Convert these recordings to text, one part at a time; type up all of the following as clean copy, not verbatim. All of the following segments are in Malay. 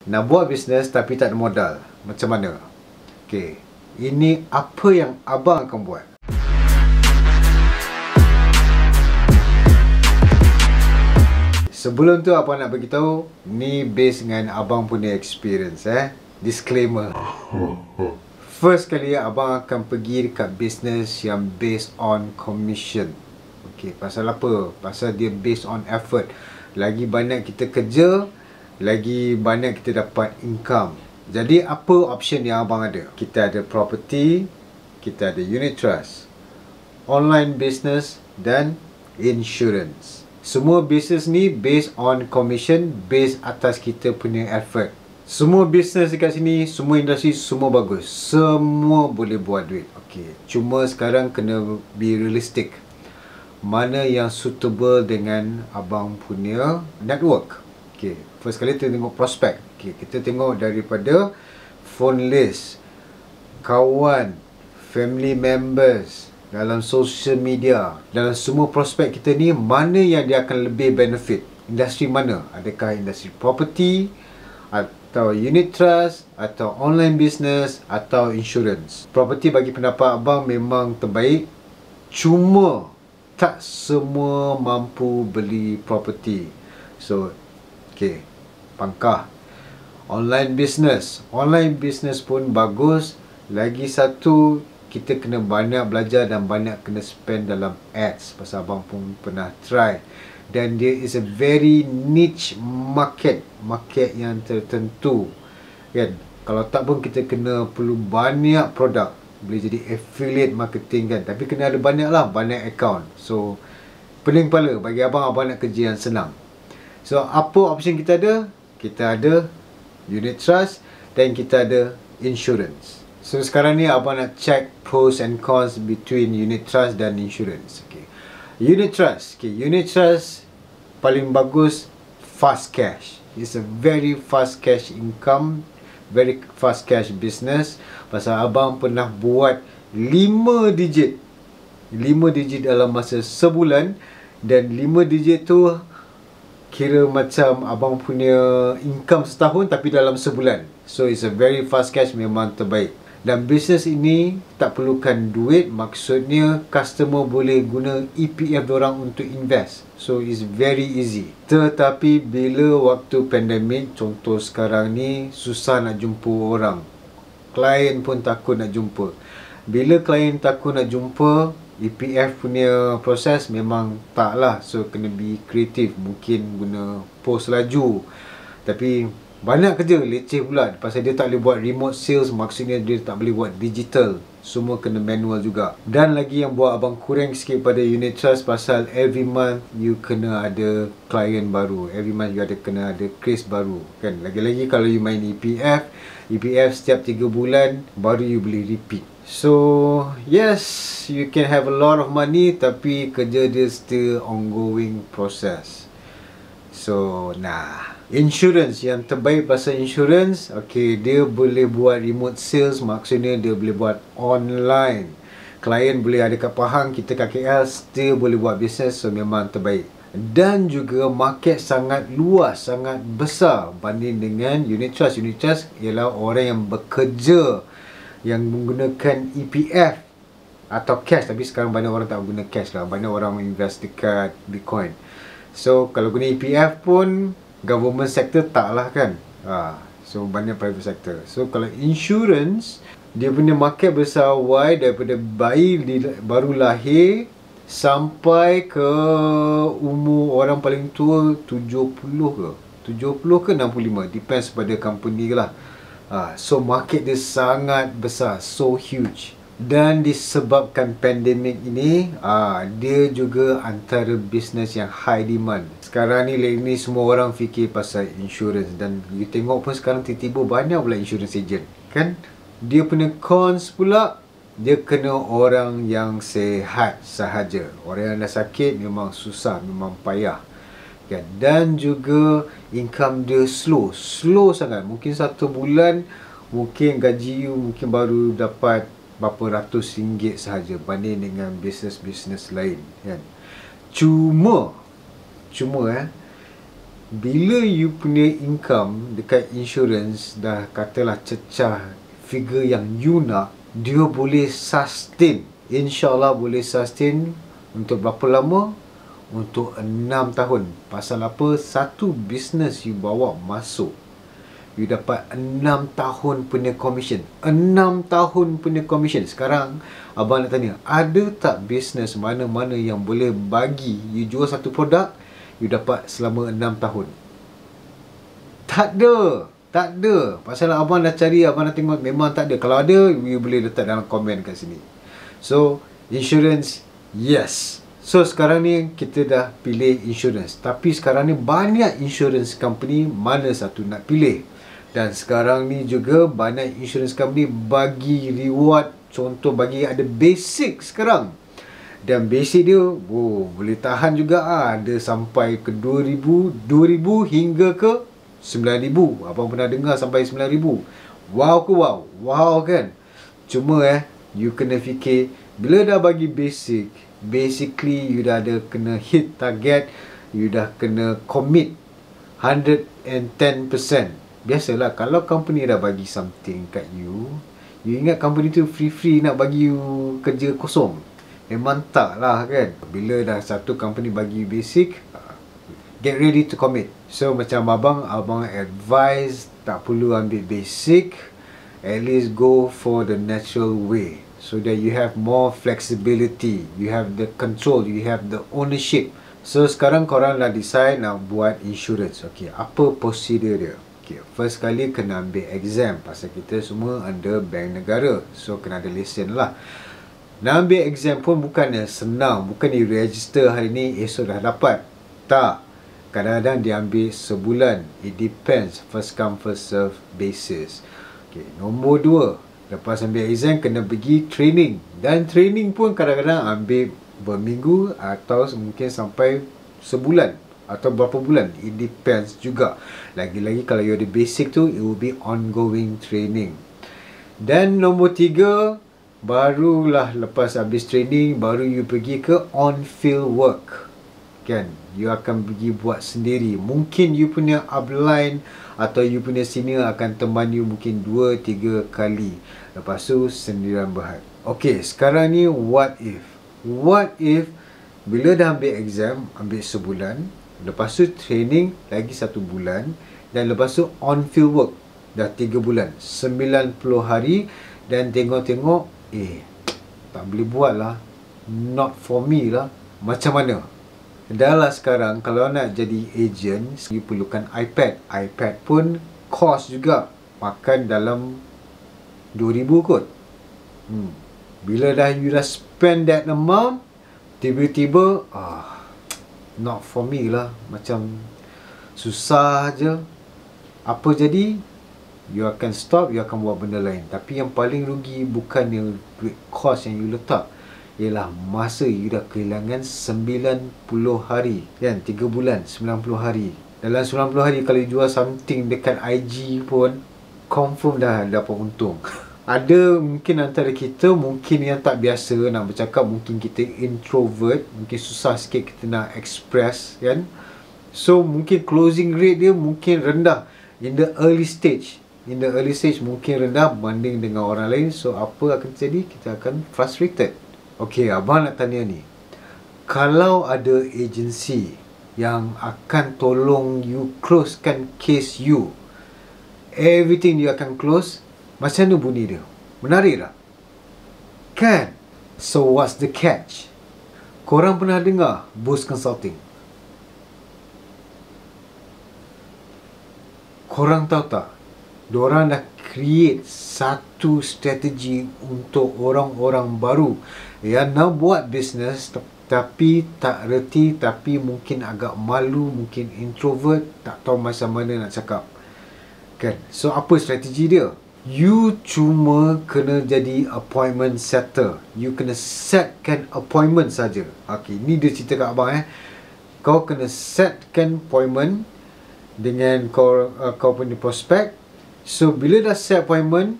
Nak buat bisnes tapi tak ada modal, macam mana? Okey, ini apa yang abang akan buat? Sebelum tu abang nak beritahu, ni base dengan abang punya experience Disclaimer. First kali abang akan pergi dekat business yang based on commission. Okey, pasal apa? Pasal dia based on effort. Lagi banyak kita kerja, lagi banyak kita dapat income. Jadi apa option yang abang ada? Kita ada property, kita ada unit trust, online business dan insurance. Semua business ni based on commission, based atas kita punya effort. Semua business dekat sini, semua industri, semua bagus. Semua boleh buat duit. Okey, cuma sekarang kena be realistic. Mana yang suitable dengan abang punya network. Okey, first kali kita tengok prospek. Okey, kita tengok daripada phone list, kawan, family members, dalam social media, dalam semua prospek kita ni, mana yang dia akan lebih benefit? Industri mana? Adakah industri property, atau unit trust, atau online business, atau insurance? Property bagi pendapat abang memang terbaik. Cuma tak semua mampu beli property. So, okey, pangkah. Online business. Online business pun bagus. Lagi satu, kita kena banyak belajar dan banyak kena spend dalam ads. Pasal abang pun pernah try. Dan dia is a very niche market. Market yang tertentu. Kan? Kalau tak pun kita kena perlu banyak produk. Boleh jadi affiliate marketing kan. Tapi kena ada banyak lah. Banyak account. So, pening kepala. Bagi abang nak kerja yang senang. So, apa option kita ada? Kita ada unit trust dan kita ada insurance. So, sekarang ni abang nak check pros and cons between unit trust dan insurance. Okay. Unit trust. Okay. Unit trust paling bagus fast cash. It's a very fast cash income. Very fast cash business. Pasal abang pernah buat 5 digit. 5 digit dalam masa sebulan. Dan 5 digit tu kira macam abang punya income setahun tapi dalam sebulan. So it's a very fast cash, memang terbaik. Dan bisnes ini tak perlukan duit. Maksudnya customer boleh guna EPF diorang untuk invest. So it's very easy. Tetapi bila waktu pandemik, contoh sekarang ni, susah nak jumpa orang. Klien pun takut nak jumpa. Bila klien takut nak jumpa, EPF punya proses memang tak lah. So kena be kreatif. Mungkin guna post laju. Tapi banyak kerja, leceh pula. Pasal dia tak boleh buat remote sales. Maksudnya dia tak boleh buat digital. Semua kena manual juga. Dan lagi yang buat abang kurang sikit pada unit trust, pasal every month you kena ada klien baru. Every month you kena ada case baru kan. Lagi-lagi kalau you main EPF setiap 3 bulan baru you boleh repeat. So yes, you can have a lot of money, tapi kerja dia still ongoing process. So insurance yang terbaik pasal insurance, okay, dia boleh buat remote sales. Maksudnya dia boleh buat online. Klien boleh ada kat Pahang, kita kat KL, still boleh buat business. So memang terbaik. Dan juga market sangat luas, sangat besar banding dengan unit trust. Unit trust ialah orang yang bekerja, yang menggunakan EPF atau cash. Tapi sekarang banyak orang tak guna cash lah. Banyak orang invest dekat Bitcoin. So kalau guna EPF pun government sector tak lah kan. So banyak private sector. So kalau insurance, dia punya market besar. Why? Daripada bayi baru lahir sampai ke umur orang paling tua 70 ke 65, depends pada company lah. So market dia sangat besar, so huge. Dan disebabkan pandemik ini, dia juga antara bisnes yang high demand. Sekarang ni semua orang fikir pasal insurance. Dan you tengok pun sekarang tiba-tiba banyak pula insurance agent kan. Dia punya cons pula, dia kena orang yang sehat sahaja. Orang yang dah sakit memang susah, memang payah kan. Dan juga income dia slow sangat. Mungkin 1 bulan, mungkin gaji you mungkin baru dapat berapa ratus ringgit sahaja banding dengan bisnes-bisnes lain kan. Cuma bila you punya income dekat insurance dah katalah cecah figure yang you nak, dia boleh sustain, InsyaAllah boleh sustain untuk berapa lama? Untuk 6 tahun. Pasal apa? Satu business you bawa masuk, you dapat 6 tahun punya commission. 6 tahun punya commission. Sekarang abang nak tanya, ada tak business mana-mana yang boleh bagi you jual satu produk, you dapat selama 6 tahun? Tak ada. Tak ada. Pasal abang dah cari, abang dah tengok, memang tak ada. Kalau ada, you boleh letak dalam komen kat sini. So, insurance, yes. So, sekarang ni kita dah pilih insurance. Tapi sekarang ni banyak insurance company, mana satu nak pilih. Dan sekarang ni juga banyak insurance company bagi reward. Contoh bagi ada basic sekarang. Dan basic dia, boleh tahan juga. Ada sampai ke 2,000 hingga ke 9,000. Abang pernah dengar sampai 9,000. Wow ke wow? Wow kan? Cuma you kena fikir, bila dah bagi basic, basically you dah ada kena hit target, you dah kena commit 110%. Biasalah kalau company dah bagi something kat you ingat company tu free nak bagi you kerja kosong. Memang tak lah kan. Bila dah satu company bagi you basic, get ready to commit. So macam abang advise tak perlu ambil basic, at least go for the natural way, so that you have more flexibility, you have the control, you have the ownership. So sekarang korang dah decide nak buat insurance. Okay, apa prosedur dia? Okay, first kali kena ambil exam. Pasal kita semua under bank negara, so kena ada lesen lah. Nak ambil exam pun bukannya senang. Bukan di register hari ni esok dah dapat. Tak. Kadang-kadang dia ambil sebulan. It depends. First come first serve basis. Okay, nombor 2, lepas ambil exam kena pergi training. Dan training pun kadang-kadang ambil berminggu atau mungkin sampai sebulan atau berapa bulan. It depends juga. Lagi-lagi kalau you ada basic tu, it will be ongoing training. Dan nombor 3, barulah lepas habis training, baru you pergi ke on-field work. Kan, you akan pergi buat sendiri. Mungkin you punya upline atau you punya senior akan teman you mungkin 2-3 kali. Lepas tu sendirian berhad. Okay, sekarang ni what if? What if bila dah ambil exam, ambil sebulan, lepas tu training lagi 1 bulan, dan lepas tu on field work dah 3 bulan, 90 hari, dan tengok-tengok tak boleh buat lah, not for me lah. Macam mana? Dah lah sekarang kalau nak jadi agent, you perlukan iPad. iPad pun cost juga, makan dalam 2,000 kot. Bila dah you dah spend that amount, tiba-tiba not for me lah. Macam susah je. Apa jadi? You akan stop, you akan buat benda lain. Tapi yang paling rugi bukan yang duit cost yang you letak, ialah masa you dah kehilangan 90 hari. Kan, 3 bulan, 90 hari. Dalam 90 hari kalau you jual something dekat IG pun, confirm dah dapat untung. Ada mungkin antara kita mungkin yang tak biasa nak bercakap, mungkin kita introvert, mungkin susah sikit kita nak express kan. So mungkin closing rate dia mungkin rendah in the early stage. In the early stage mungkin rendah berbanding dengan orang lain. So apa akan terjadi? Kita akan frustrated. Okay, abang nak tanya ni, kalau ada agensi yang akan tolong you closekan case you, everything you akan close, macam mana bunyi dia? Menarik tak? Kan? So what's the catch? Korang pernah dengar Boost Consulting? Korang tahu tak? Diorang dah create satu strategi untuk orang-orang baru yang nak buat bisnes tapi tak reti, tapi mungkin agak malu, mungkin introvert, tak tahu macam mana nak cakap. Kan? So apa strategi dia? You cuma kena jadi appointment setter. You kena setkan appointment saja. Okay, ni dia cerita kat abang Kau kena setkan appointment dengan kau punya prospect. So bila dah set appointment,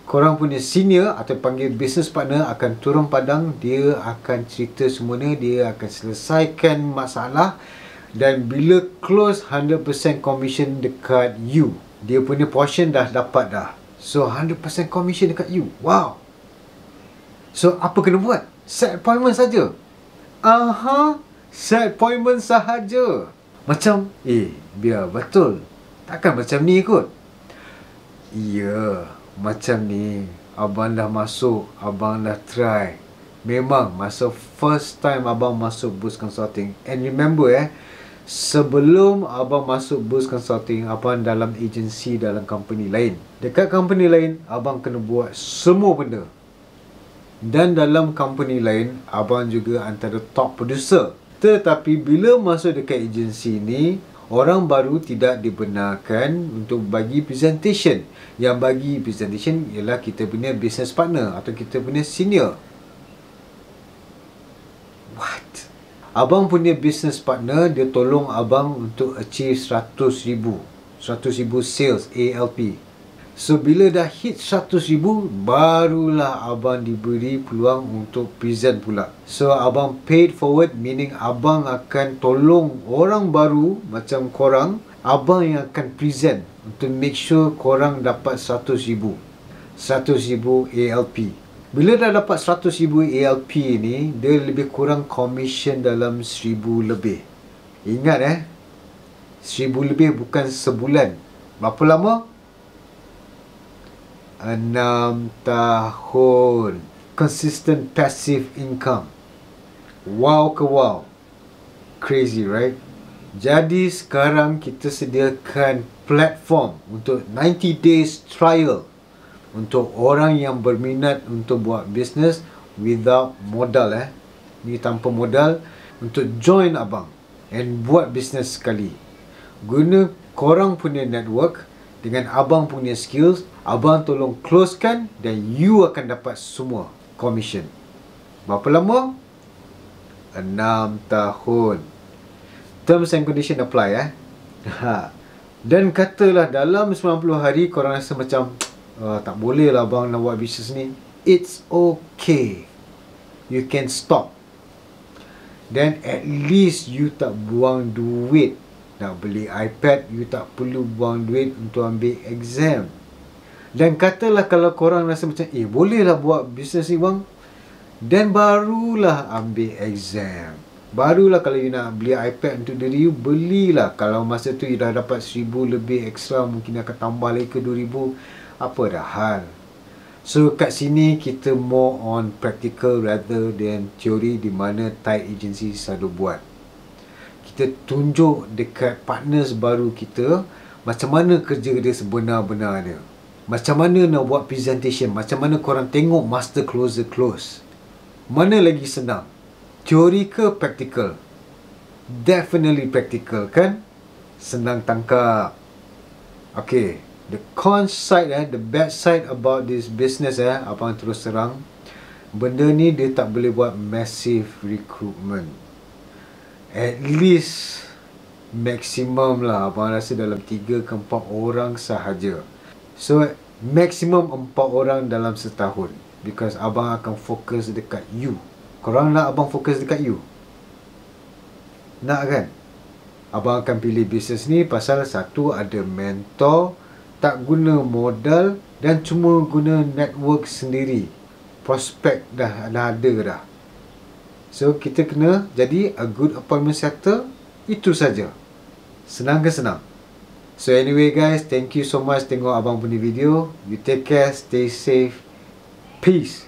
korang punya senior atau panggil business partner akan turun padang. Dia akan cerita semuanya, dia akan selesaikan masalah, Dan bila close 100% commission dekat you, dia punya portion dah dapat dah. So 100% commission dekat you. Wow. So apa kena buat? Set appointment saja. Aha, set appointment sahaja. Macam, biar betul. Takkan macam ni kot. Ya, macam ni. Abang dah masuk, abang dah try. Memang masa first time abang masuk Boost Consulting. And remember sebelum abang masuk Boost Consulting, abang dalam agensi dalam company lain. Dekat company lain, abang kena buat semua benda. Dan dalam company lain, abang juga antara top producer. Tetapi bila masuk dekat agensi ni, orang baru tidak dibenarkan untuk bagi presentation. Yang bagi presentation ialah kita punya business partner atau kita punya senior. What? Abang punya business partner, dia tolong abang untuk achieve 100,000 sales ALP. So bila dah hit 100,000, barulah abang diberi peluang untuk present pula. So abang paid forward, meaning abang akan tolong orang baru macam korang. Abang yang akan present untuk make sure korang dapat 100,000 ALP. Bila dah dapat 100,000 ALP ni, dia lebih kurang commission dalam 1,000 lebih. Ingat 1,000 lebih bukan sebulan. Berapa lama? 6 tahun. Consistent passive income. Wow ke wow. Crazy, right? Jadi sekarang kita sediakan platform untuk 90 days trial untuk orang yang berminat untuk buat bisnes without modal ni tanpa modal, untuk join abang and buat bisnes sekali. Guna korang punya network dengan abang punya skills, abang tolong closekan dan you akan dapat semua commission. Berapa lama? 6 tahun. Terms and condition apply Dan katalah dalam 90 hari korang rasa macam tak boleh lah abang nak buat bisnes ni. It's okay. You can stop. Then at least you tak buang duit. Nak beli iPad, you tak perlu buang duit untuk ambil exam. Dan katalah kalau korang rasa macam boleh lah buat bisnes ni bang, then barulah ambil exam. Barulah kalau you nak beli iPad untuk diri you, belilah. Kalau masa tu you dah dapat 1,000 lebih extra, mungkin akan tambah lagi ke 2,000. Apa dah hal. So kat sini kita more on practical rather than teori, di mana tight agency selalu buat. Kita tunjuk dekat partners baru kita macam mana kerja dia sebenar-benarnya. Macam mana nak buat presentation, macam mana korang tengok master closer close. Mana lagi senang? Teori ke practical? Definitely practical kan? Senang tangkap. Okay, the con side the bad side about this business abang terus terang, benda ni dia tak boleh buat massive recruitment. At least maximum lah abang rasa dalam 3 ke 4 orang sahaja. So maximum 4 orang dalam setahun, because abang akan fokus dekat you. Korang nak abang fokus dekat you? Nak kan? Abang akan pilih bisnes ni pasal satu, ada mentor, tak guna modal, dan cuma guna network sendiri. Prospek dah ada dah. So kita kena jadi a good appointment setter. Itu saja. Senang ke senang? So anyway guys, thank you so much tengok abang punya video. You take care, stay safe. Peace.